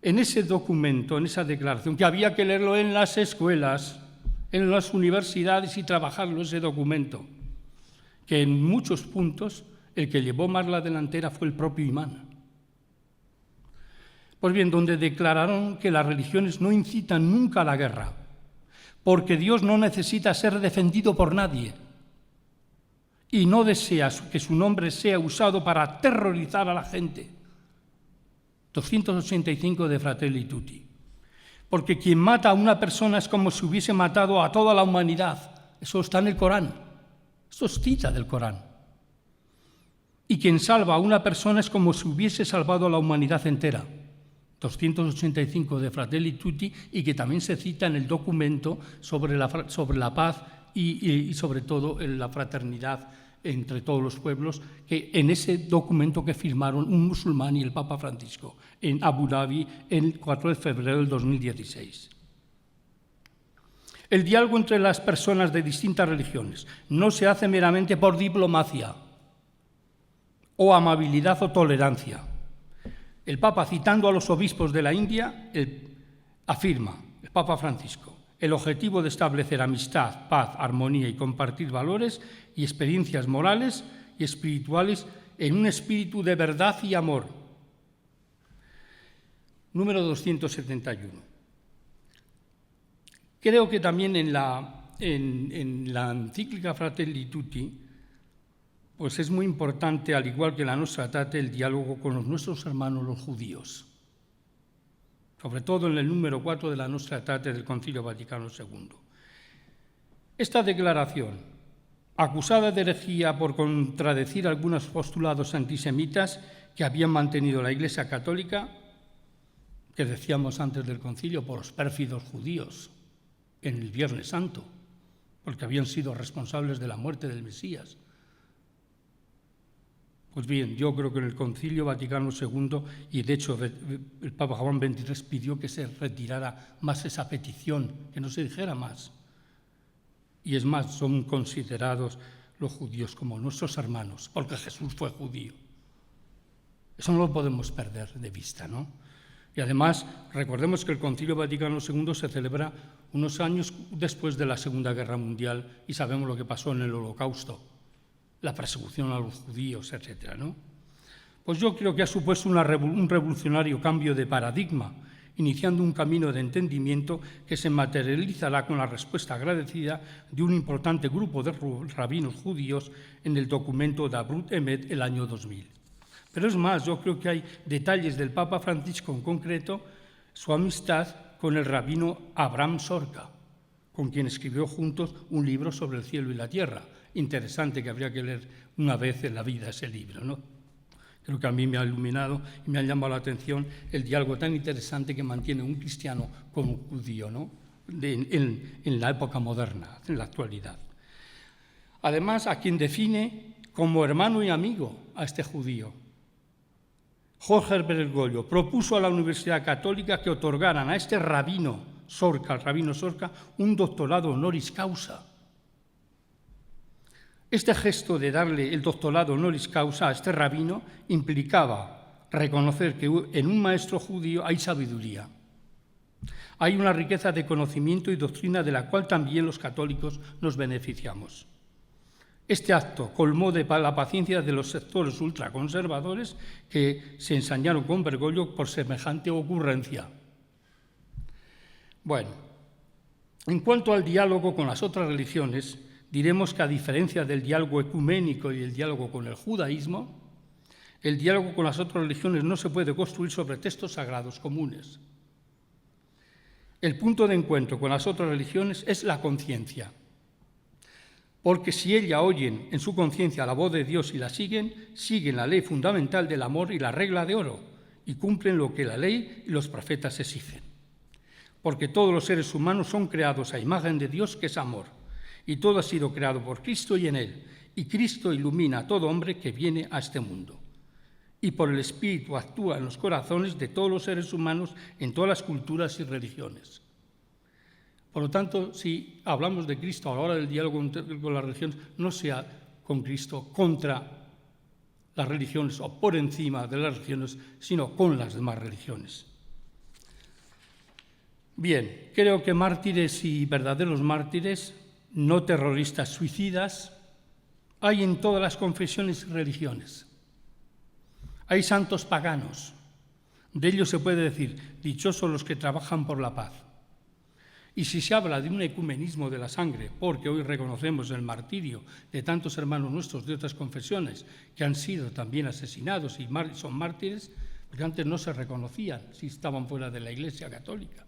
en ese documento, en esa declaración, que había que leerlo en las escuelas, en las universidades y trabajarlo ese documento, que en muchos puntos el que llevó más la delantera fue el propio imán. Pues bien, donde declararon que las religiones no incitan nunca a la guerra, porque Dios no necesita ser defendido por nadie y no desea que su nombre sea usado para aterrorizar a la gente. 285 de Fratelli Tutti. Porque quien mata a una persona es como si hubiese matado a toda la humanidad. Eso está en el Corán. Eso es cita del Corán. Y quien salva a una persona es como si hubiese salvado a la humanidad entera. 285 de Fratelli Tutti, y que también se cita en el documento sobre la paz y sobre todo en la fraternidad entre todos los pueblos, que en ese documento que firmaron un musulmán y el Papa Francisco en Abu Dhabi el 4 de febrero del 2016. El diálogo entre las personas de distintas religiones no se hace meramente por diplomacia o amabilidad o tolerancia. El Papa, citando a los obispos de la India, afirma, el Papa Francisco, el objetivo de establecer amistad, paz, armonía y compartir valores y experiencias morales y espirituales en un espíritu de verdad y amor. Número 271. Creo que también en la encíclica Fratelli Tutti, pues es muy importante, al igual que la Nostra Aetate, el diálogo con nuestros hermanos los judíos. Sobre todo en el número 4 de la Nostra Aetate del Concilio Vaticano II. Esta declaración, acusada de herejía por contradecir algunos postulados antisemitas que habían mantenido la Iglesia Católica, que decíamos antes del concilio, por los pérfidos judíos en el Viernes Santo, porque habían sido responsables de la muerte del Mesías. Pues bien, yo creo que en el Concilio Vaticano II, y de hecho el Papa Juan XXIII pidió que se retirara más esa petición, que no se dijera más. Y es más, son considerados los judíos como nuestros hermanos, porque Jesús fue judío. Eso no lo podemos perder de vista, ¿no? Y además, recordemos que el Concilio Vaticano II se celebra unos años después de la Segunda Guerra Mundial y sabemos lo que pasó en el Holocausto, la persecución a los judíos, etcétera, ¿no? Pues yo creo que ha supuesto un revolucionario cambio de paradigma, iniciando un camino de entendimiento que se materializará con la respuesta agradecida de un importante grupo de rabinos judíos en el documento de Abrut Emet el año 2000. Pero es más, yo creo que hay detalles del Papa Francisco, en concreto, su amistad con el rabino Abraham Sorka, con quien escribió juntos un libro sobre el cielo y la tierra. Interesante, que habría que leer una vez en la vida ese libro, ¿no? Creo que a mí me ha iluminado y me ha llamado la atención el diálogo tan interesante que mantiene un cristiano con un judío, ¿no? En la época moderna, en la actualidad. Además, a quien define como hermano y amigo a este judío. Jorge Bergoglio propuso a la Universidad Católica que otorgaran a este rabino Sorka, el rabino Sorka, un doctorado honoris causa. Este gesto de darle el doctorado honoris causa a este rabino implicaba reconocer que en un maestro judío hay sabiduría. Hay una riqueza de conocimiento y doctrina de la cual también los católicos nos beneficiamos. Este acto colmó de la paciencia de los sectores ultraconservadores que se ensañaron con Bergoglio por semejante ocurrencia. Bueno, en cuanto al diálogo con las otras religiones, diremos que a diferencia del diálogo ecuménico y el diálogo con el judaísmo, el diálogo con las otras religiones no se puede construir sobre textos sagrados comunes. El punto de encuentro con las otras religiones es la conciencia, porque si ellas oyen en su conciencia la voz de Dios y la siguen la ley fundamental del amor y la regla de oro, y cumplen lo que la ley y los profetas exigen. Porque todos los seres humanos son creados a imagen de Dios, que es amor, y todo ha sido creado por Cristo y en Él, y Cristo ilumina a todo hombre que viene a este mundo. Y por el Espíritu actúa en los corazones de todos los seres humanos en todas las culturas y religiones. Por lo tanto, si hablamos de Cristo a la hora del diálogo con las religiones, no sea con Cristo contra las religiones o por encima de las religiones, sino con las demás religiones. Bien, creo que mártires y verdaderos mártires, no terroristas suicidas, hay en todas las confesiones y religiones. Hay santos paganos. De ellos se puede decir, dichosos los que trabajan por la paz. Y si se habla de un ecumenismo de la sangre, porque hoy reconocemos el martirio de tantos hermanos nuestros de otras confesiones que han sido también asesinados y son mártires, porque antes no se reconocían si estaban fuera de la Iglesia católica.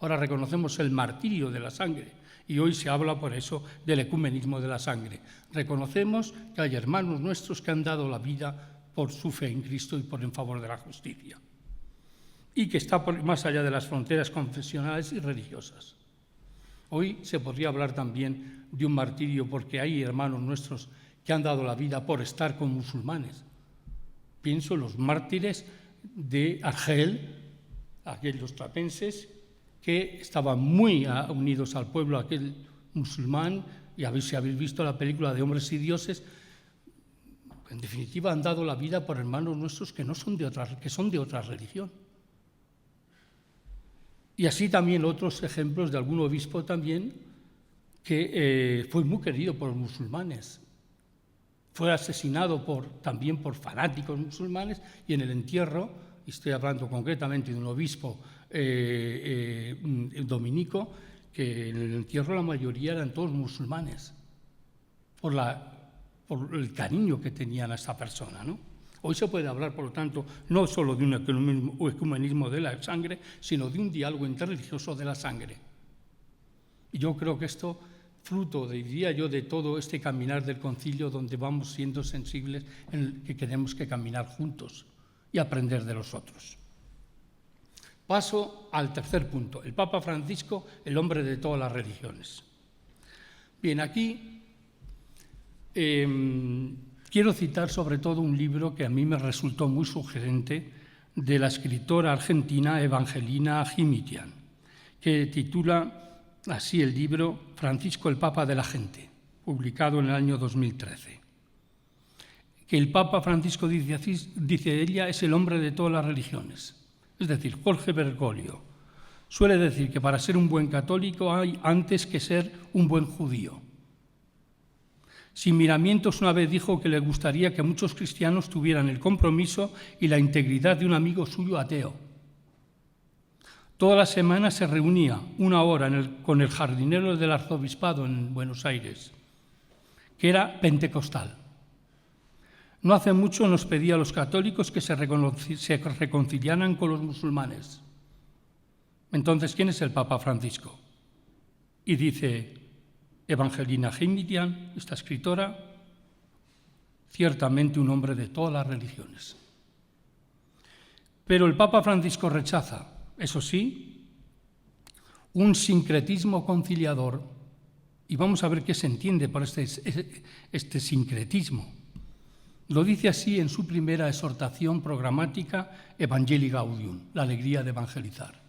Ahora reconocemos el martirio de la sangre y hoy se habla por eso del ecumenismo de la sangre. Reconocemos que hay hermanos nuestros que han dado la vida por su fe en Cristo y por en favor de la justicia, y que está más allá de las fronteras confesionales y religiosas. Hoy se podría hablar también de un martirio porque hay hermanos nuestros que han dado la vida por estar con musulmanes. Pienso en los mártires de Argel, aquellos trapenses que estaban muy unidos al pueblo aquel musulmán, y si habéis visto la película de Hombres y Dioses, en definitiva han dado la vida por hermanos nuestros que son de otra religión. Y así también otros ejemplos de algún obispo también que fue muy querido por los musulmanes. Fue asesinado también por fanáticos musulmanes, y en el entierro, y estoy hablando concretamente de un obispo dominico, que en el entierro la mayoría eran todos musulmanes, por el cariño que tenían a esta persona, ¿no? Hoy se puede hablar, por lo tanto, no solo de un ecumenismo de la sangre, sino de un diálogo interreligioso de la sangre. Y yo creo que esto, fruto, diría yo, de todo este caminar del concilio, donde vamos siendo sensibles en el que tenemos que caminar juntos y aprender de los otros. Paso al tercer punto, el Papa Francisco, el hombre de todas las religiones. Bien, aquí quiero citar sobre todo un libro que a mí me resultó muy sugerente, de la escritora argentina Evangelina Gimitian, que titula así el libro Francisco el Papa de la Gente, publicado en el año 2013. Que el Papa Francisco, dice ella, es el hombre de todas las religiones. Es decir, Jorge Bergoglio suele decir que para ser un buen católico hay antes que ser un buen judío. Sin miramientos una vez dijo que le gustaría que muchos cristianos tuvieran el compromiso y la integridad de un amigo suyo ateo. Toda la semana se reunía una hora con el jardinero del arzobispado en Buenos Aires, que era pentecostal. No hace mucho nos pedía a los católicos que se reconciliaran con los musulmanes. Entonces, ¿quién es el Papa Francisco? Y dice Evangelina Gimitian, esta escritora, ciertamente un hombre de todas las religiones. Pero el Papa Francisco rechaza, eso sí, un sincretismo conciliador. Y vamos a ver qué se entiende por este sincretismo. Lo dice así en su primera exhortación programática Evangelii Gaudium, la alegría de evangelizar.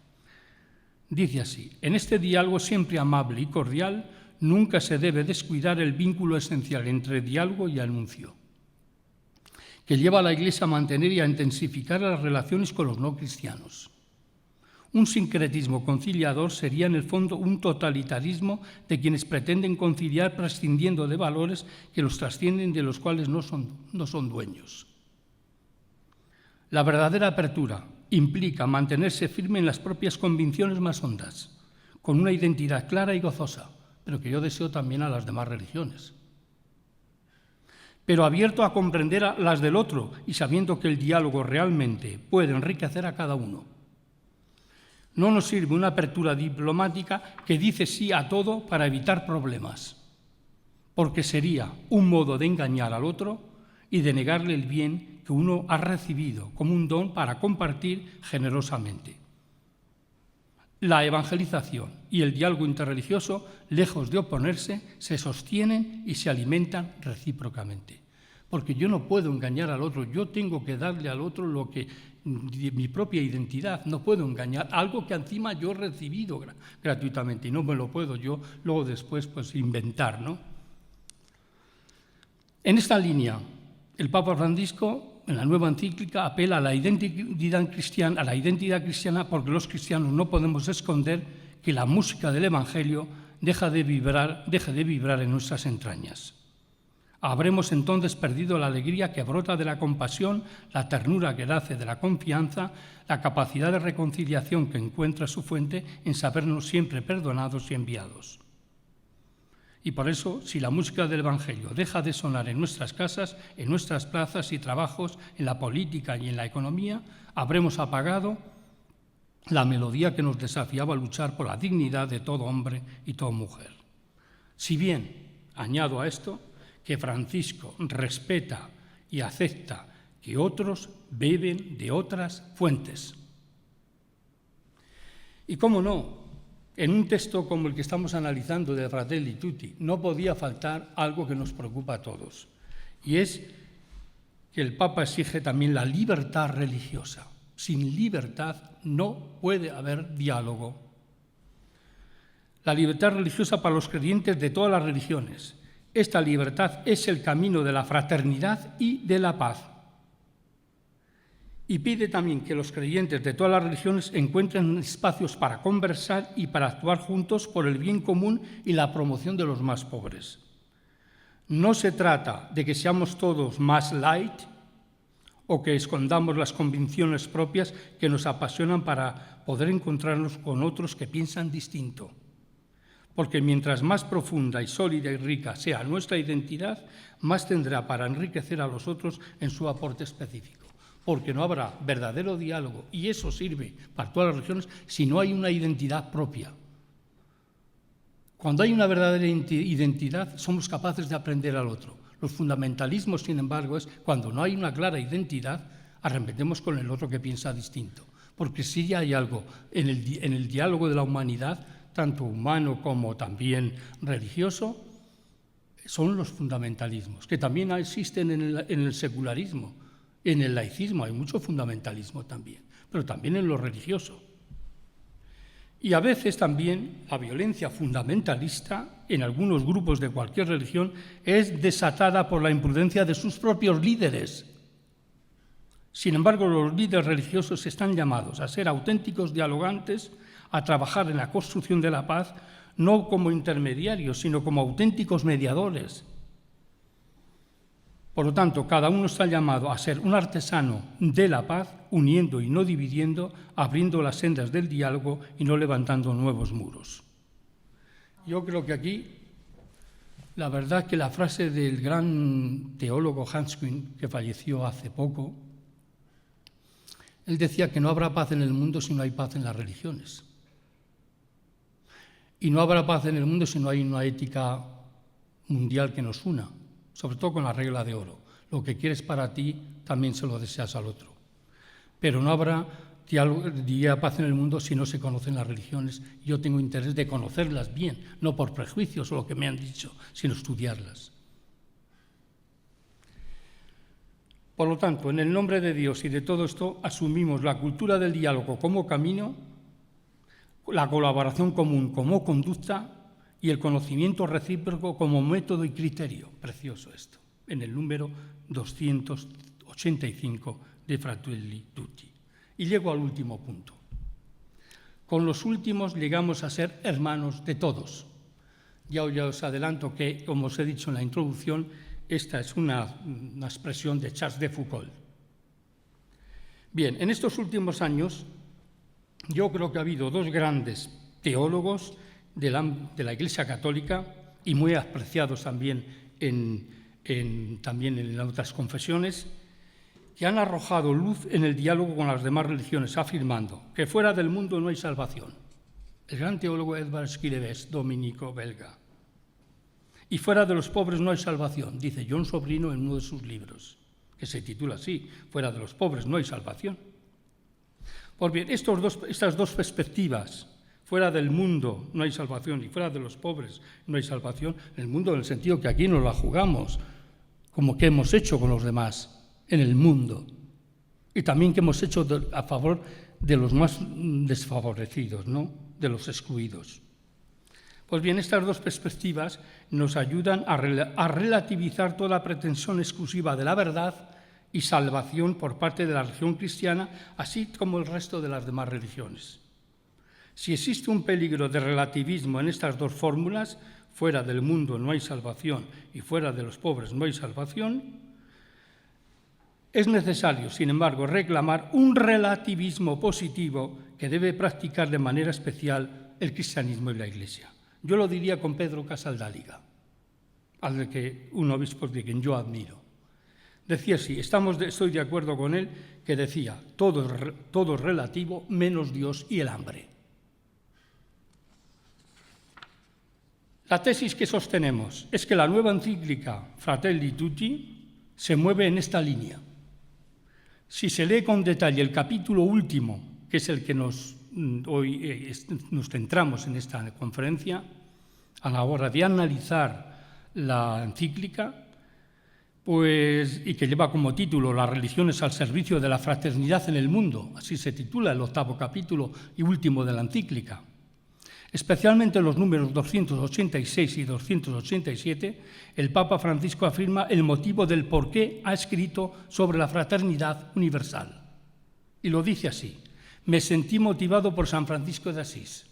Dice así: en este diálogo siempre amable y cordial, nunca se debe descuidar el vínculo esencial entre diálogo y anuncio, que lleva a la Iglesia a mantener y a intensificar las relaciones con los no cristianos. Un sincretismo conciliador sería en el fondo un totalitarismo de quienes pretenden conciliar prescindiendo de valores que los trascienden, de los cuales no son dueños. La verdadera apertura implica mantenerse firme en las propias convicciones más hondas, con una identidad clara y gozosa, pero que yo deseo también a las demás religiones. Pero abierto a comprender a las del otro y sabiendo que el diálogo realmente puede enriquecer a cada uno. No nos sirve una apertura diplomática que dice sí a todo para evitar problemas, porque sería un modo de engañar al otro y de negarle el bien que uno ha recibido como un don para compartir generosamente. La evangelización y el diálogo interreligioso, lejos de oponerse, se sostienen y se alimentan recíprocamente. Porque yo no puedo engañar al otro, yo tengo que darle al otro lo que mi propia identidad, no puedo engañar algo que encima yo he recibido gratuitamente y no me lo puedo yo luego después inventar, ¿no? En esta línea, el Papa Francisco en la nueva encíclica, apela a la identidad cristiana porque los cristianos no podemos esconder que la música del Evangelio deja de vibrar en nuestras entrañas. Habremos entonces perdido la alegría que brota de la compasión, la ternura que nace de la confianza, la capacidad de reconciliación que encuentra su fuente en sabernos siempre perdonados y enviados. Y por eso, si la música del Evangelio deja de sonar en nuestras casas, en nuestras plazas y trabajos, en la política y en la economía, habremos apagado la melodía que nos desafiaba a luchar por la dignidad de todo hombre y toda mujer. Si bien, añado a esto, que Francisco respeta y acepta que otros beben de otras fuentes. Y cómo no, en un texto como el que estamos analizando de Fratelli Tutti, no podía faltar algo que nos preocupa a todos, y es que el Papa exige también la libertad religiosa. Sin libertad no puede haber diálogo. La libertad religiosa para los creyentes de todas las religiones. Esta libertad es el camino de la fraternidad y de la paz. Y pide también que los creyentes de todas las religiones encuentren espacios para conversar y para actuar juntos por el bien común y la promoción de los más pobres. No se trata de que seamos todos más light o que escondamos las convicciones propias que nos apasionan para poder encontrarnos con otros que piensan distinto. Porque mientras más profunda y sólida y rica sea nuestra identidad, más tendrá para enriquecer a los otros en su aporte específico. Porque no habrá verdadero diálogo, y eso sirve para todas las religiones, si no hay una identidad propia. Cuando hay una verdadera identidad, somos capaces de aprender al otro. Los fundamentalismos, sin embargo, es cuando no hay una clara identidad, arremetemos con el otro que piensa distinto. Porque si hay algo en el diálogo de la humanidad, tanto humano como también religioso, son los fundamentalismos, que también existen en el secularismo. En el laicismo hay mucho fundamentalismo también, pero también en lo religioso. Y a veces también la violencia fundamentalista en algunos grupos de cualquier religión es desatada por la imprudencia de sus propios líderes. Sin embargo, los líderes religiosos están llamados a ser auténticos dialogantes, a trabajar en la construcción de la paz, no como intermediarios, sino como auténticos mediadores. Por lo tanto, cada uno está llamado a ser un artesano de la paz, uniendo y no dividiendo, abriendo las sendas del diálogo y no levantando nuevos muros. Yo creo que aquí, la verdad que la frase del gran teólogo Hans Küng, que falleció hace poco, él decía que no habrá paz en el mundo si no hay paz en las religiones. Y no habrá paz en el mundo si no hay una ética mundial que nos una, sobre todo con la regla de oro. Lo que quieres para ti, también se lo deseas al otro. Pero no habrá paz en el mundo si no se conocen las religiones. Yo tengo interés de conocerlas bien, no por prejuicios o lo que me han dicho, sino estudiarlas. Por lo tanto, en el nombre de Dios y de todo esto, asumimos la cultura del diálogo como camino, la colaboración común como conducta y el conocimiento recíproco como método y criterio. Precioso esto, en el número 285 de Fratelli Tutti. Y llego al último punto. Con los últimos llegamos a ser hermanos de todos. Ya os adelanto que, como os he dicho en la introducción, esta es una expresión de Charles de Foucault. Bien, en estos últimos años yo creo que ha habido dos grandes teólogos de la Iglesia Católica y muy apreciados también también en otras confesiones, que han arrojado luz en el diálogo con las demás religiones, afirmando que fuera del mundo no hay salvación. El gran teólogo Edvard Schillebeeck, dominico belga. Y fuera de los pobres no hay salvación, dice John Sobrino en uno de sus libros, que se titula así, Fuera de los pobres no hay salvación. Pues bien, estas dos perspectivas, fuera del mundo no hay salvación y fuera de los pobres no hay salvación, el mundo en el sentido que aquí nos la jugamos, como que hemos hecho con los demás en el mundo, y también que hemos hecho a favor de los más desfavorecidos, ¿no? De los excluidos. Pues bien, estas dos perspectivas nos ayudan a relativizar toda pretensión exclusiva de la verdad y salvación por parte de la religión cristiana, así como el resto de las demás religiones. Si existe un peligro de relativismo en estas dos fórmulas, fuera del mundo no hay salvación y fuera de los pobres no hay salvación, es necesario, sin embargo, reclamar un relativismo positivo que debe practicar de manera especial el cristianismo y la Iglesia. Yo lo diría con Pedro Casaldáliga, un obispo de quien yo admiro. Decía así, estoy de acuerdo con él, que decía, todo es relativo menos Dios y el hambre. La tesis que sostenemos es que la nueva encíclica Fratelli Tutti se mueve en esta línea. Si se lee con detalle el capítulo último, que es el que hoy nos centramos en esta conferencia, a la hora de analizar la encíclica, y que lleva como título Las religiones al servicio de la fraternidad en el mundo, así se titula el 8º capítulo y último de la encíclica. Especialmente los números 286 y 287, el Papa Francisco afirma el motivo del por qué ha escrito sobre la fraternidad universal. Y lo dice así: me sentí motivado por San Francisco de Asís,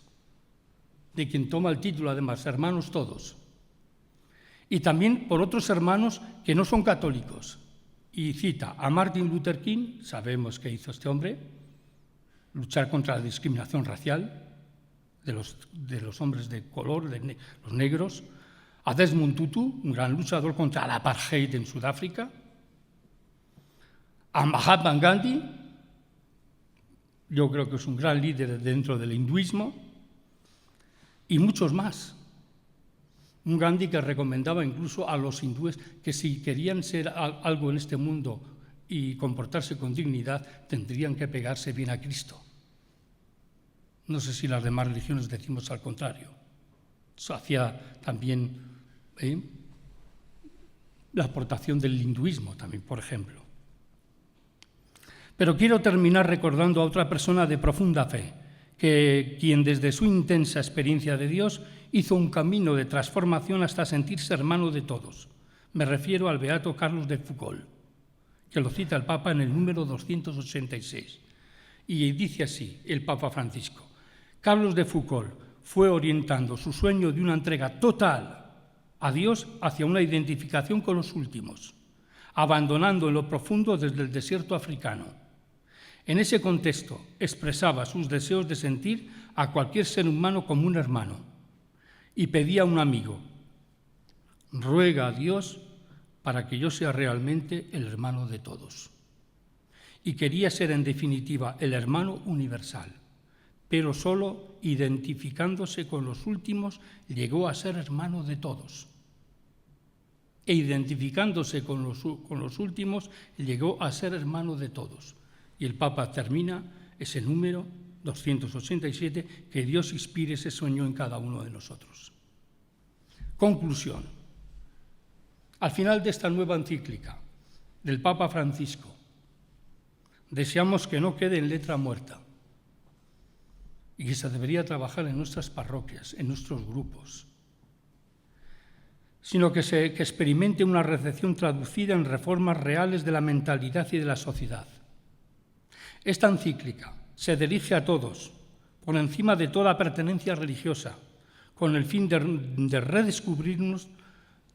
de quien toma el título además, hermanos todos, y también por otros hermanos que no son católicos. Y cita a Martin Luther King, sabemos qué hizo este hombre, luchar contra la discriminación racial de los hombres de color, los negros, a Desmond Tutu, un gran luchador contra el apartheid en Sudáfrica, a Mahatma Gandhi, yo creo que es un gran líder dentro del hinduismo, y muchos más. Un Gandhi que recomendaba incluso a los hindúes que si querían ser algo en este mundo y comportarse con dignidad, tendrían que pegarse bien a Cristo. No sé si las demás religiones decimos al contrario. Eso hacía también la aportación del hinduismo, también, por ejemplo. Pero quiero terminar recordando a otra persona de profunda fe, quien desde su intensa experiencia de Dios hizo un camino de transformación hasta sentirse hermano de todos. Me refiero al beato Carlos de Foucauld, que lo cita el Papa en el número 286. Y dice así el Papa Francisco: Carlos de Foucauld fue orientando su sueño de una entrega total a Dios hacia una identificación con los últimos, abandonando en lo profundo desde el desierto africano. En ese contexto expresaba sus deseos de sentir a cualquier ser humano como un hermano y pedía a un amigo: ruega a Dios para que yo sea realmente el hermano de todos. Y quería ser en definitiva el hermano universal, pero solo identificándose con los últimos llegó a ser hermano de todos. E identificándose con los últimos llegó a ser hermano de todos. Y el Papa termina ese número 287, que Dios inspire ese sueño en cada uno de nosotros. Conclusión. Al final de esta nueva encíclica del Papa Francisco, deseamos que no quede en letra muerta y que se debería trabajar en nuestras parroquias, en nuestros grupos, sino que experimente una recepción traducida en reformas reales de la mentalidad y de la sociedad. Esta encíclica se dirige a todos, por encima de toda pertenencia religiosa, con el fin de redescubrirnos,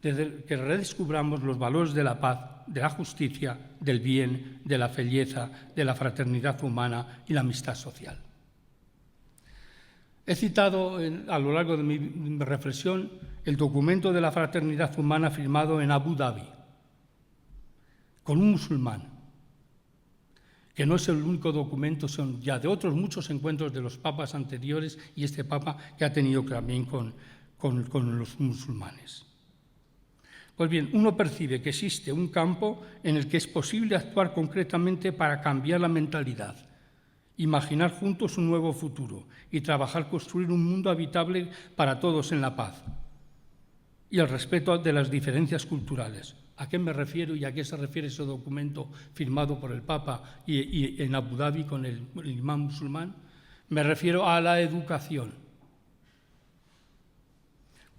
que redescubramos los valores de la paz, de la justicia, del bien, de la belleza, de la fraternidad humana y la amistad social. He citado a lo largo de mi reflexión el documento de la fraternidad humana firmado en Abu Dhabi, con un musulmán, que no es el único documento, son ya de otros muchos encuentros de los papas anteriores y este papa que ha tenido también con los musulmanes. Pues bien, uno percibe que existe un campo en el que es posible actuar concretamente para cambiar la mentalidad, imaginar juntos un nuevo futuro y trabajar construir un mundo habitable para todos en la paz y el respeto de las diferencias culturales. ¿A qué me refiero y a qué se refiere ese documento firmado por el Papa y en Abu Dhabi con el imán musulmán? Me refiero a la educación.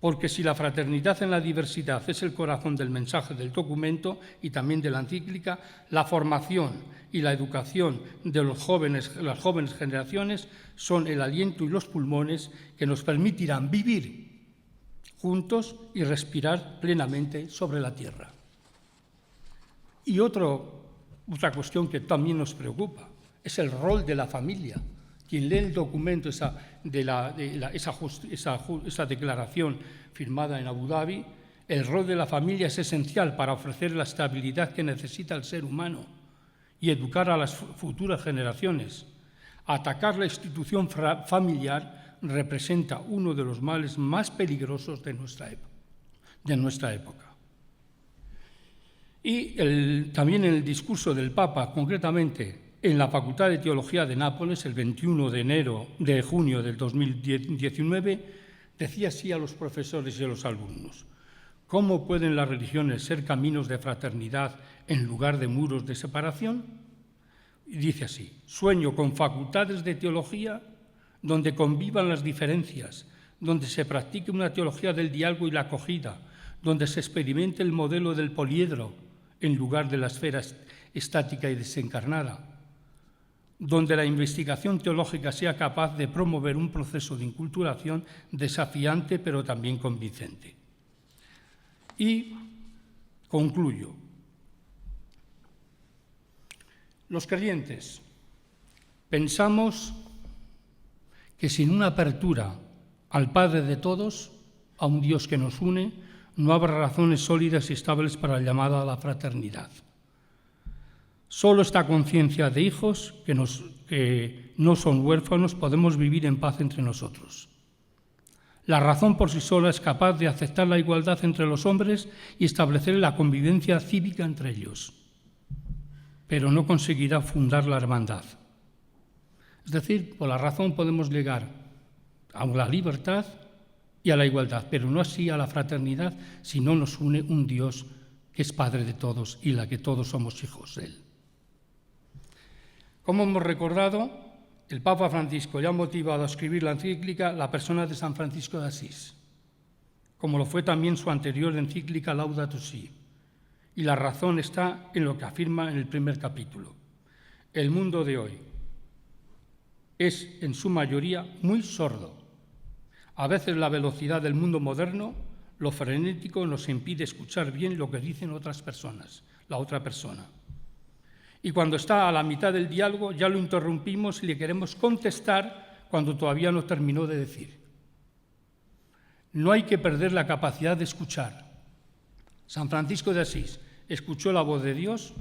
porque si la fraternidad en la diversidad es el corazón del mensaje del documento y también de la encíclica, la formación y la educación de las jóvenes generaciones son el aliento y los pulmones que nos permitirán vivir juntos y respirar plenamente sobre la tierra. Y otra cuestión que también nos preocupa es el rol de la familia. Quien lee el documento, esa declaración firmada en Abu Dhabi, el rol de la familia es esencial para ofrecer la estabilidad que necesita el ser humano y educar a las futuras generaciones. Atacar la institución familiar representa uno de los males más peligrosos de nuestra época. Y también en el discurso del Papa, concretamente en la Facultad de Teología de Nápoles, el 21 de junio del 2019, decía así a los profesores y a los alumnos: ¿cómo pueden las religiones ser caminos de fraternidad en lugar de muros de separación? Y dice así: sueño con facultades de teología donde convivan las diferencias, donde se practique una teología del diálogo y la acogida, donde se experimente el modelo del poliedro en lugar de la esfera estática y desencarnada, donde la investigación teológica sea capaz de promover un proceso de inculturación desafiante pero también convincente. Y concluyo. Los creyentes pensamos que sin una apertura al Padre de todos, a un Dios que nos une, no habrá razones sólidas y estables para la llamada a la fraternidad. Solo esta conciencia de hijos que no son huérfanos podemos vivir en paz entre nosotros. La razón por sí sola es capaz de aceptar la igualdad entre los hombres y establecer la convivencia cívica entre ellos, pero no conseguirá fundar la hermandad. Es decir, por la razón podemos llegar a la libertad y a la igualdad, pero no así a la fraternidad si no nos une un Dios que es Padre de todos y la que todos somos hijos de Él. Como hemos recordado, el Papa Francisco ya ha motivado a escribir la encíclica la persona de San Francisco de Asís, como lo fue también su anterior encíclica Laudato Si. Y la razón está en lo que afirma en el primer capítulo. El mundo de hoy es, en su mayoría, muy sordo. A veces la velocidad del mundo moderno, lo frenético, nos impide escuchar bien lo que dicen otras personas, la otra persona. Y cuando está a la mitad del diálogo ya lo interrumpimos y le queremos contestar cuando todavía no terminó de decir. No hay que perder la capacidad de escuchar. San Francisco de Asís escuchó la voz de Dios,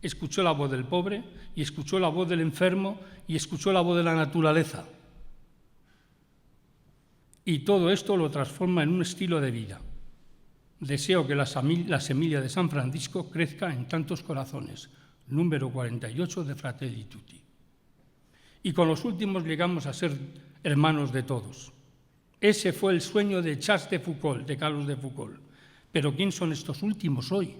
escuchó la voz del pobre y escuchó la voz del enfermo y escuchó la voz de la naturaleza. Y todo esto lo transforma en un estilo de vida. Deseo que la semilla de San Francisco crezca en tantos corazones. Número 48 de Fratelli Tutti. Y con los últimos llegamos a ser hermanos de todos. Ese fue el sueño de Charles de Foucault, de Carlos de Foucault. Pero ¿quién son estos últimos hoy?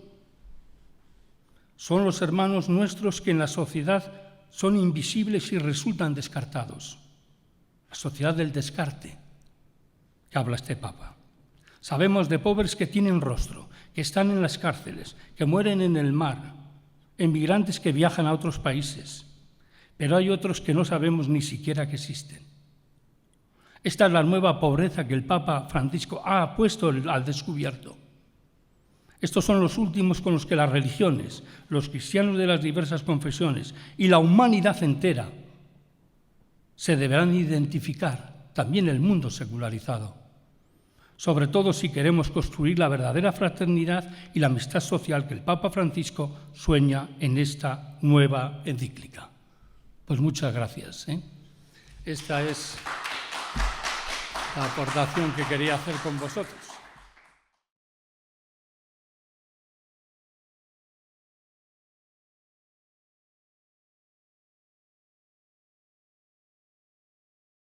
Son los hermanos nuestros que en la sociedad son invisibles y resultan descartados. La sociedad del descarte, que habla este Papa. Sabemos de pobres que tienen rostro, que están en las cárceles, que mueren en el mar, emigrantes que viajan a otros países, pero hay otros que no sabemos ni siquiera que existen. Esta es la nueva pobreza que el Papa Francisco ha puesto al descubierto. Estos son los últimos con los que las religiones, los cristianos de las diversas confesiones y la humanidad entera se deberán identificar, también el mundo secularizado. Sobre todo si queremos construir la verdadera fraternidad y la amistad social que el Papa Francisco sueña en esta nueva encíclica. Pues muchas gracias. Esta es la aportación que quería hacer con vosotros.